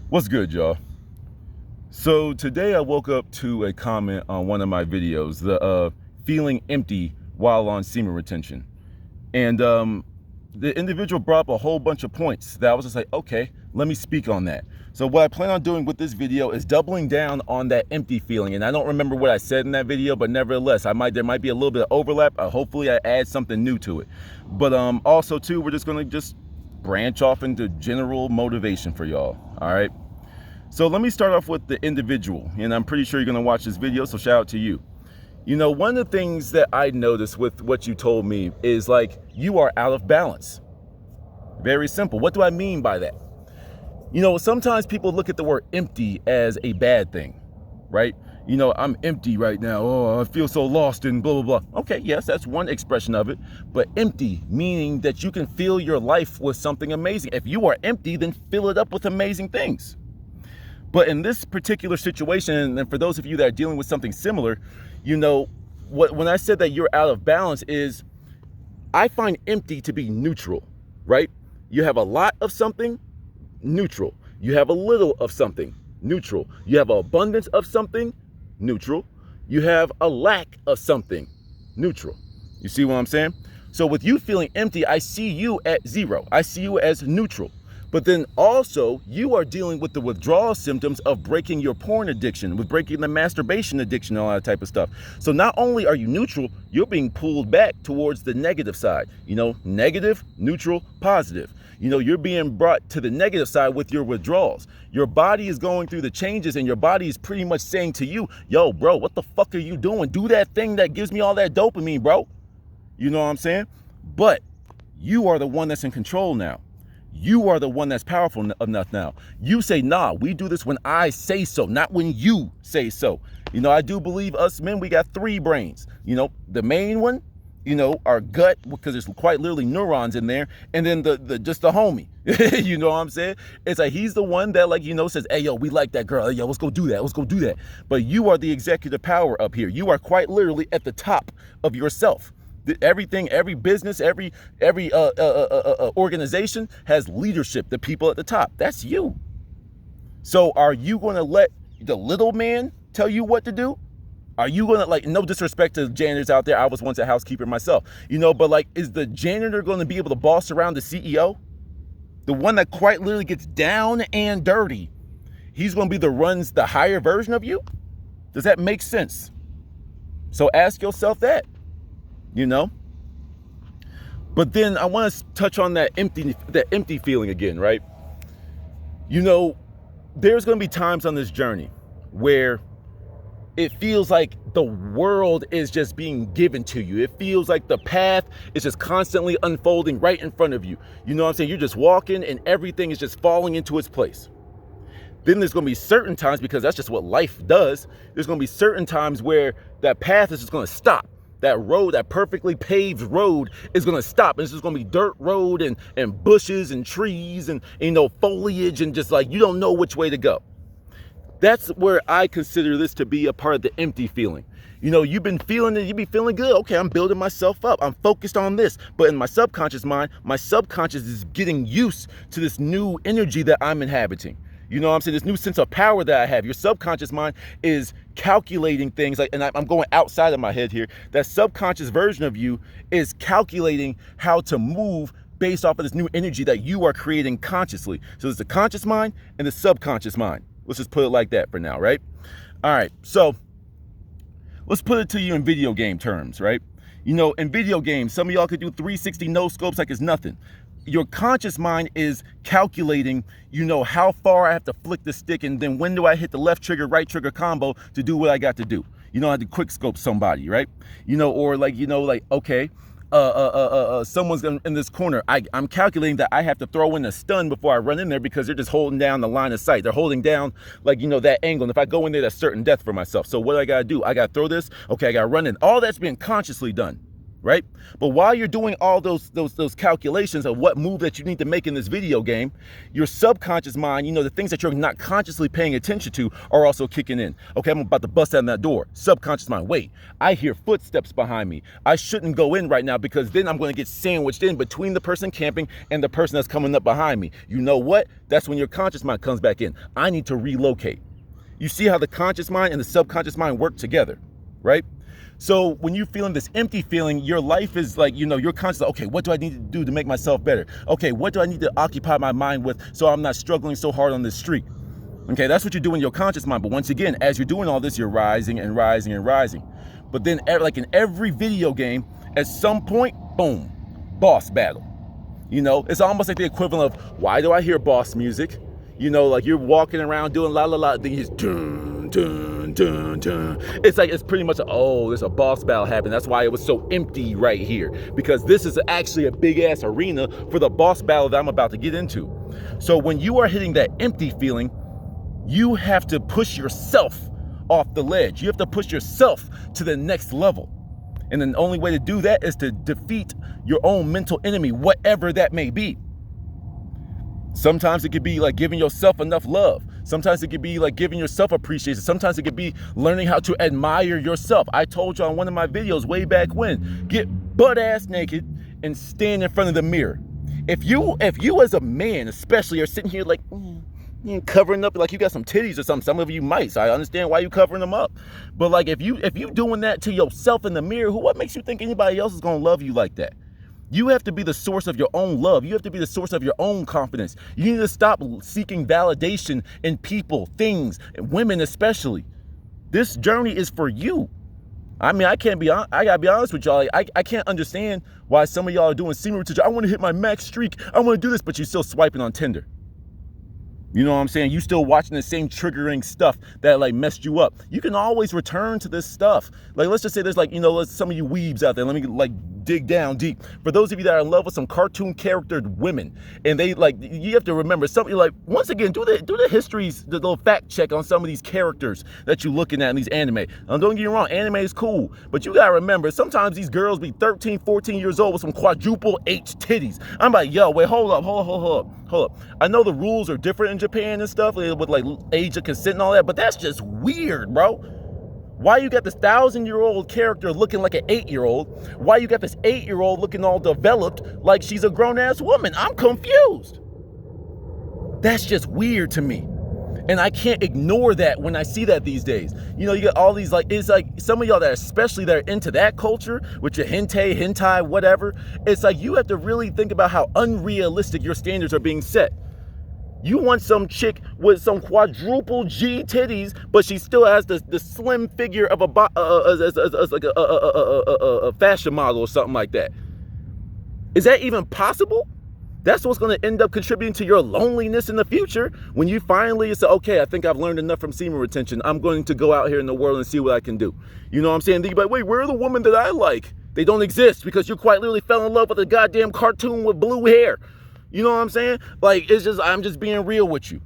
What's good, y'all? So today I woke up to a comment on one of my videos, the feeling empty while on semen retention. And the individual brought up a whole bunch of points that I was just like, okay, let me speak on that. So what I plan on doing with this video is doubling down on that empty feeling. And I don't remember what I said in that video, but nevertheless, there might be a little bit of overlap. Hopefully I add something new to it. But also too, we're just gonna branch off into general motivation for y'all, all right? So let me start off with the individual, and I'm pretty sure you're gonna watch this video, so shout out to you. You know, one of the things that I noticed with what you told me is like, you are out of balance. Very simple. What do I mean by that? You know, sometimes people look at the word empty as a bad thing, right? You know, I'm empty right now. Oh, I feel so lost and blah, blah, blah. Okay, yes, that's one expression of it. But empty, meaning that you can fill your life with something amazing. If you are empty, then fill it up with amazing things. But in this particular situation, and for those of you that are dealing with something similar, you know, when I said that you're out of balance is, I find empty to be neutral, right? You have a lot of something, neutral. You have a little of something, neutral. You have an abundance of something, neutral. You have a lack of something, neutral. You see what I'm saying? So with you feeling empty, I see you at zero. I see you as neutral. But then also, you are dealing with the withdrawal symptoms of breaking your porn addiction, with breaking the masturbation addiction, all that type of stuff. So not only are you neutral, you're being pulled back towards the negative side. You know, negative, neutral, positive. You know, you're being brought to the negative side with your withdrawals. Your body is going through the changes, and your body is pretty much saying to you, yo, bro, what the fuck are you doing? Do that thing that gives me all that dopamine, bro. You know what I'm saying? But you are the one that's in control now. You are the one that's powerful enough now. You say, nah, we do this when I say so, not when you say so. You know, I do believe us men, we got three brains. You know, the main one, you know, our gut, because there's quite literally neurons in there. And then just the homie, you know what I'm saying? It's like, he's the one that, like, you know, says, hey, yo, we like that girl. Hey, yo, let's go do that. Let's go do that. But you are the executive power up here. You are quite literally at the top of yourself. Everything, every business, every organization has leadership, the people at the top. That's you. So are you going to let the little man tell you what to do? Are you going to, like, no disrespect to janitors out there. I was once a housekeeper myself, you know, but like, is the janitor going to be able to boss around the CEO? The one that quite literally gets down and dirty. He's going to be runs the higher version of you? Does that make sense? So ask yourself that. You know, but then I want to touch on that empty feeling again, right? You know, there's going to be times on this journey where it feels like the world is just being given to you. It feels like the path is just constantly unfolding right in front of you. You know what I'm saying? You're just walking and everything is just falling into its place. Then there's going to be certain times, because that's just what life does. There's going to be certain times where that path is just going to stop. That road, that perfectly paved road, is going to stop. And it's just going to be dirt road and bushes and trees and, you know, foliage, and just like, you don't know which way to go. That's where I consider this to be a part of the empty feeling. You know, you've been feeling it, you be feeling good. Okay, I'm building myself up. I'm focused on this. But in my subconscious mind, my subconscious is getting used to this new energy that I'm inhabiting. You know what I'm saying? This new sense of power that I have. Your subconscious mind is calculating things, like, and I'm going outside of my head here. That subconscious version of you is calculating how to move based off of this new energy that you are creating consciously. So there's the conscious mind and the subconscious mind. Let's just put it like that for now, right? All right, so let's put it to you in video game terms, right? You know, in video games, some of y'all could do 360 no scopes like it's nothing. Your conscious mind is calculating, you know, how far I have to flick the stick, and then when do I hit the left trigger, right trigger combo to do what I got to do. You know, I had to quick scope somebody, right? You know, or like, you know, like, okay, someone's in this corner. I'm calculating that I have to throw in a stun before I run in there, because they're just holding down the line of sight. They're holding down, like, you know, that angle. And if I go in there, that's certain death for myself. So what do I got to do? I got to throw this. Okay, I got to run in. All that's being consciously done, right? But while you're doing all those calculations of what move that you need to make in this video game, your subconscious mind, you know, the things that you're not consciously paying attention to are also kicking in. Okay, I'm about to bust down that door. Subconscious mind, wait, I hear footsteps behind me. I shouldn't go in right now because then I'm going to get sandwiched in between the person camping and the person that's coming up behind me. You know what? That's when your conscious mind comes back in. I need to relocate. You see how the conscious mind and the subconscious mind work together, right? So when you're feeling this empty feeling, your life is like, you know, you're constantly, okay, what do I need to do to make myself better? Okay, what do I need to occupy my mind with so I'm not struggling so hard on this street? Okay, that's what you're doing in your conscious mind. But once again, as you're doing all this, you're rising and rising and rising. But then like in every video game, at some point, boom, boss battle. You know, it's almost like the equivalent of, why do I hear boss music? You know, like you're walking around doing la la la, then you just dun, dun, dun, dun. It's like, it's pretty much, oh, there's a boss battle happening. That's why it was so empty right here, because this is actually a big ass arena for the boss battle that I'm about to get into. So when you are hitting that empty feeling, you have to push yourself off the ledge. You have to push yourself to the next level. And the only way to do that is to defeat your own mental enemy, whatever that may be. Sometimes it could be like giving yourself enough love. Sometimes it could be like giving yourself appreciation. Sometimes it could be learning how to admire yourself. I told you on one of my videos way back when, get butt ass naked and stand in front of the mirror. If you as a man especially are sitting here like, covering up like you got some titties or something. Some of you might, so I understand why you covering them up. But like if you doing that to yourself in the mirror, what makes you think anybody else is gonna love you like that? You have to be the source of your own love. You have to be the source of your own confidence. You need to stop seeking validation in people, things, women especially. This journey is for you. I mean, I gotta be honest with y'all. Like, I can't understand why some of y'all are doing semen retention. I want to hit my max streak. I want to do this, but you're still swiping on Tinder. You know what I'm saying? You still watching the same triggering stuff that like messed you up. You can always return to this stuff. Like, let's just say there's like, you know, some of you weebs out there. Let me like dig down deep. For those of you that are in love with some cartoon charactered women, and they like, you have to remember something like, once again, do the histories, the little fact check on some of these characters that you're looking at in these anime. Don't get me wrong, anime is cool, but you gotta remember, sometimes these girls be 13, 14 years old with some quadruple H titties. I'm like, yo, wait, hold up. I know the rules are different in Japan and stuff with like age of consent and all that, but that's just weird, bro. Why you got this 1,000-year-old character looking like an 8-year-old? Why you got this 8-year-old looking all developed like she's a grown-ass woman? I'm confused. That's just weird to me. And I can't ignore that when I see that these days. You know, you got all these, like, it's like some of y'all that especially that are into that culture with your hentai, whatever. It's like you have to really think about how unrealistic your standards are being set. You want some chick with some quadruple G titties, but she still has the slim figure of a fashion model or something like that. Is that even possible? That's what's going to end up contributing to your loneliness in the future when you finally say, okay, I think I've learned enough from semen retention. I'm going to go out here in the world and see what I can do. You know what I'm saying? Then you're like, wait, where are the women that I like? They don't exist because you quite literally fell in love with a goddamn cartoon with blue hair. You know what I'm saying? Like, it's just, I'm just being real with you.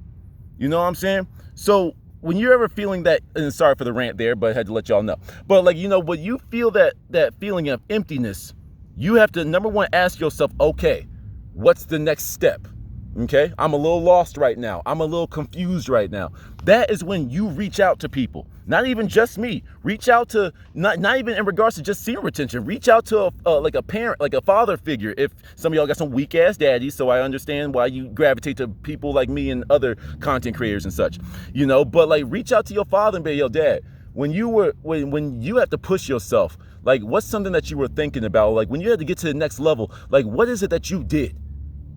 You know what I'm saying? So when you're ever feeling that, and sorry for the rant there, but I had to let y'all know. But like, you know, when you feel that feeling of emptiness, you have to, number one, ask yourself, okay, what's the next step? Okay, I'm a little lost right now. I'm a little confused right now. That is when you reach out to people. Not even just me. Reach out to, not even in regards to just semen retention. Reach out to like a parent, like a father figure. If some of y'all got some weak ass daddies, so I understand why you gravitate to people like me and other content creators and such. You know, but like reach out to your father and be, yo, dad, when you have to push yourself, like what's something that you were thinking about? Like when you had to get to the next level, like what is it that you did?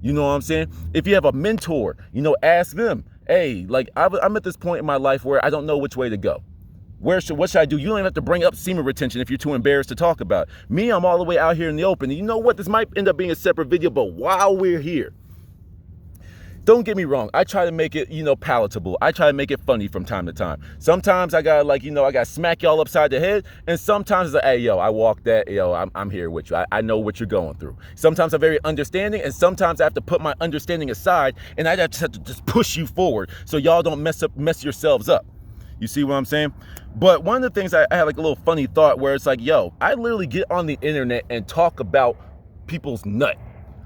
You know what I'm saying? If you have a mentor, you know, ask them, hey, like I'm at this point in my life where I don't know which way to go. What should I do? You don't even have to bring up semen retention if you're too embarrassed to talk about it. Me, I'm all the way out here in the open. And you know what? This might end up being a separate video, but while we're here, don't get me wrong. I try to make it, you know, palatable. I try to make it funny from time to time. Sometimes I gotta like, you know, I gotta smack y'all upside the head. And sometimes it's like, hey, yo, I walk that, yo, I'm here with you. I know what you're going through. Sometimes I'm very understanding, and sometimes I have to put my understanding aside, and I just have to just push you forward so y'all don't mess yourselves up. You see what I'm saying? But one of the things I had like a little funny thought where it's like, yo, I literally get on the internet and talk about people's nut.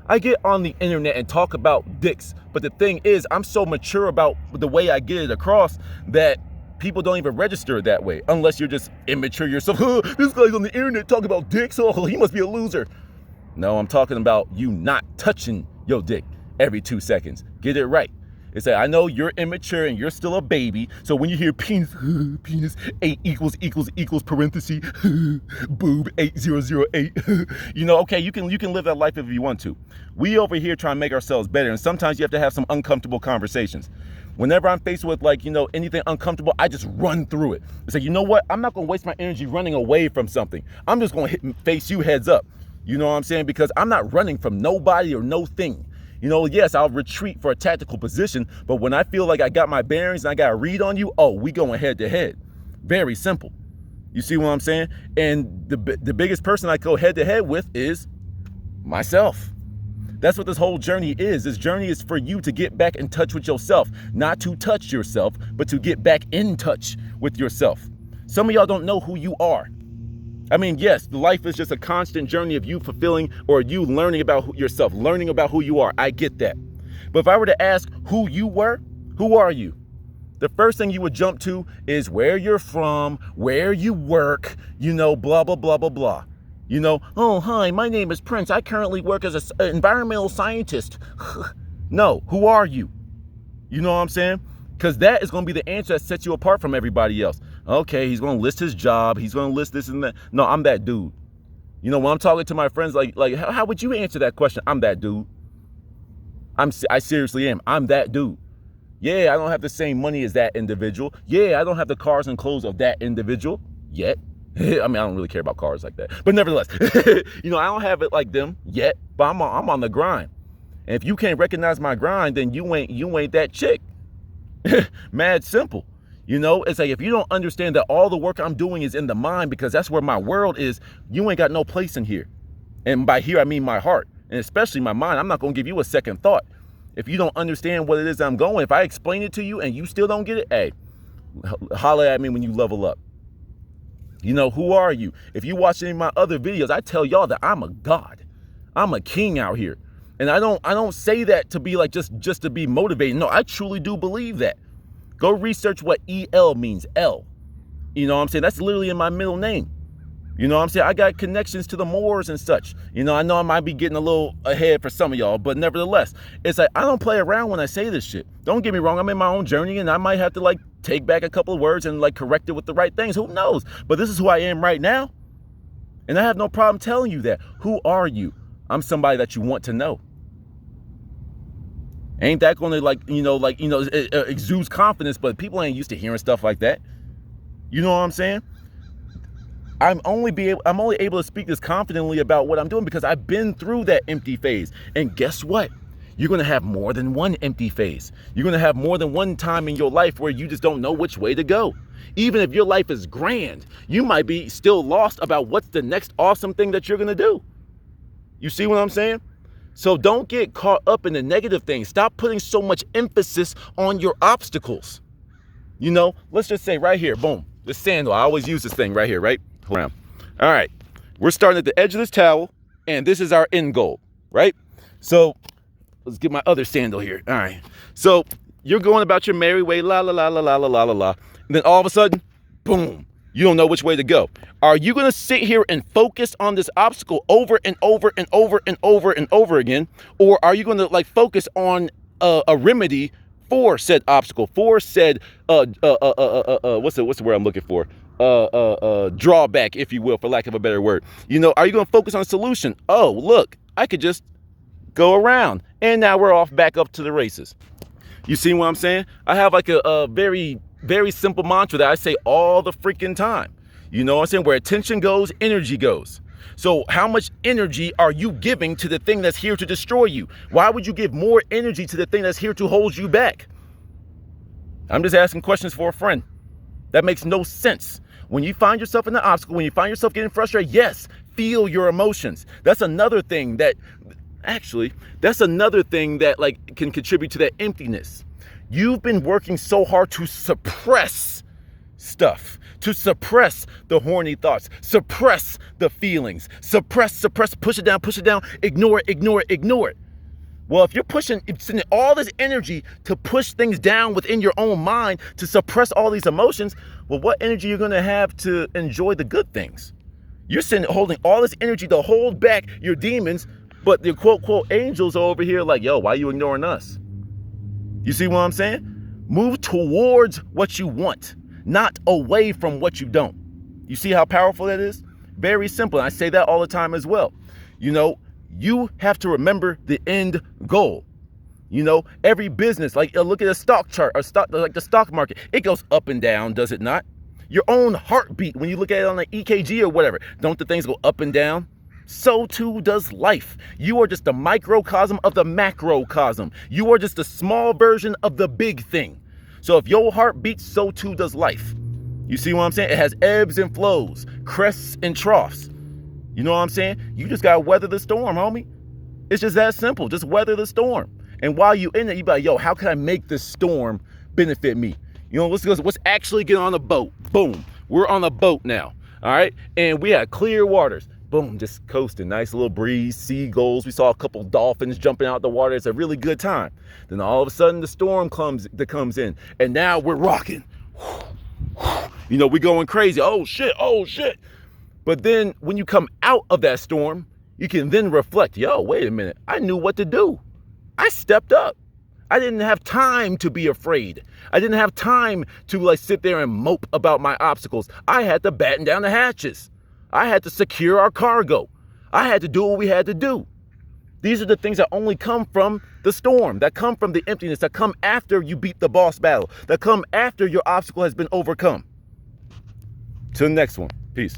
I get on the internet and talk about dicks. But the thing is, I'm so mature about the way I get it across that people don't even register it that way, unless you're just immature yourself. This guy's on the internet talking about dicks. Oh, he must be a loser. No, I'm talking about you not touching your dick every 2 seconds. Get it right. It's like, I know you're immature and you're still a baby. So when you hear penis, penis 8 equals parenthesis, boob 8008, you know, okay, you can live that life if you want to. We over here try and make ourselves better. And sometimes you have to have some uncomfortable conversations. Whenever I'm faced with like, you know, anything uncomfortable, I just run through it. It's like, you know what? I'm not going to waste my energy running away from something. I'm just going to face you heads up. You know what I'm saying? Because I'm not running from nobody or no thing. You know, yes, I'll retreat for a tactical position, but when I feel like I got my bearings and I got a read on you, oh, we going head to head. Very simple. You see what I'm saying? And the biggest person I go head to head with is myself. That's what this whole journey is. This journey is for you to get back in touch with yourself, not to touch yourself, but to get back in touch with yourself. Some of y'all don't know who you are. I mean, yes, life is just a constant journey of you fulfilling or you learning about yourself, learning about who you are. I get that. But if I were to ask who you were, who are you? The first thing you would jump to is where you're from, where you work, you know, blah, blah, blah, blah, blah. You know, oh, hi, my name is Prince. I currently work as an environmental scientist. No, who are you? You know what I'm saying? Because that is going to be the answer that sets you apart from everybody else. Okay, he's going to list his job. He's going to list this and that. No, I'm that dude. You know, when I'm talking to my friends, like how would you answer that question? I'm that dude. I seriously am. I'm that dude. Yeah, I don't have the same money as that individual. Yeah, I don't have the cars and clothes of that individual yet. I mean, I don't really care about cars like that. But nevertheless, you know, I don't have it like them yet, but I'm on the grind. And if you can't recognize my grind, then you ain't that chick. Mad simple. You know, it's like if you don't understand that all the work I'm doing is in the mind, because that's where my world is, you ain't got no place in here. And by here, I mean my heart, and especially my mind. I'm not going to give you a second thought. If you don't understand what it is I'm going, if I explain it to you and you still don't get it, hey, holler at me when you level up. You know, who are you? If you watch any of my other videos, I tell y'all that I'm a god. I'm a king out here. And I don't say that to be like just to be motivated. No, I truly do believe that. Go research what EL means, L. You know what I'm saying? That's literally in my middle name. You know what I'm saying? I got connections to the Moors and such. You know, I know I might be getting a little ahead for some of y'all, but nevertheless, it's like I don't play around when I say this shit. Don't get me wrong, I'm in my own journey and I might have to like take back a couple of words and like correct it with the right things. Who knows? But this is who I am right now. And I have no problem telling you that. Who are you? I'm somebody that you want to know. Ain't that going to it exudes confidence, but people ain't used to hearing stuff like that. You know what I'm saying? I'm only able to speak this confidently about what I'm doing because I've been through that empty phase. And guess what? You're going to have more than one empty phase. You're going to have more than one time in your life where you just don't know which way to go. Even if your life is grand, you might be still lost about what's the next awesome thing that you're going to do. You see what I'm saying? So don't get caught up in the negative things. Stop putting so much emphasis on your obstacles. You know, let's just say right here, boom, this sandal. I always use this thing right here, right? Around. All right, we're starting at the edge of this towel, and this is our end goal, right? So let's get my other sandal here. All right, so you're going about your merry way, la la la la la la la la la, and then all of a sudden, boom, you don't know which way to go. Are you gonna sit here and focus on this obstacle over and over and over and over and over again, or are you gonna like focus on a remedy for said obstacle, for said what's the word I'm looking for? Drawback, if you will, for lack of a better word. You know, are you going to focus on a solution? Oh, look, I could just go around and now we're off back up to the races. You see what I'm saying? I have like a very, very simple mantra that I say all the freaking time. You know what I'm saying? Where attention goes, energy goes. So how much energy are you giving to the thing that's here to destroy you? Why would you give more energy to the thing that's here to hold you back? I'm just asking questions for a friend. That makes no sense. When you find yourself in the obstacle, when you find yourself getting frustrated, yes, feel your emotions. That's another thing that like can contribute to that emptiness. You've been working so hard to suppress stuff, to suppress the horny thoughts, suppress the feelings, suppress, push it down, ignore it. Well, if you're sending all this energy to push things down within your own mind, to suppress all these emotions, well, what energy are you going to have to enjoy the good things? You're holding all this energy to hold back your demons, but the quote angels are over here like, yo, why are you ignoring us? You see what I'm saying? Move towards what you want, not away from what you don't. You see how powerful that is? Very simple. I say that all the time as well. You have to remember the end goal. Every business, like look at a stock chart or like the stock market, it goes up and down, does it not? Your own heartbeat, when you look at it on an EKG or whatever, don't the things go up and down? So too does life. You are just a microcosm of the macrocosm. You are just a small version of the big thing. So if your heart beats, so too does life. You see what I'm saying? It has ebbs and flows, crests and troughs. You know what I'm saying? You just got to weather the storm, homie. It's just that simple. Just weather the storm. And while you in it, you be like, yo, how can I make this storm benefit me? Let's actually get on the boat. Boom. We're on the boat now. All right. And we had clear waters. Boom. Just coasting. Nice little breeze. Seagulls. We saw a couple dolphins jumping out the water. It's a really good time. Then all of a sudden the storm comes in. And now we're rocking. We're going crazy. Oh, shit. But then when you come out of that storm, you can then reflect, yo, wait a minute. I knew what to do. I stepped up. I didn't have time to be afraid. I didn't have time to sit there and mope about my obstacles. I had to batten down the hatches. I had to secure our cargo. I had to do what we had to do. These are the things that only come from the storm, that come from the emptiness, that come after you beat the boss battle, that come after your obstacle has been overcome. Till the next one. Peace.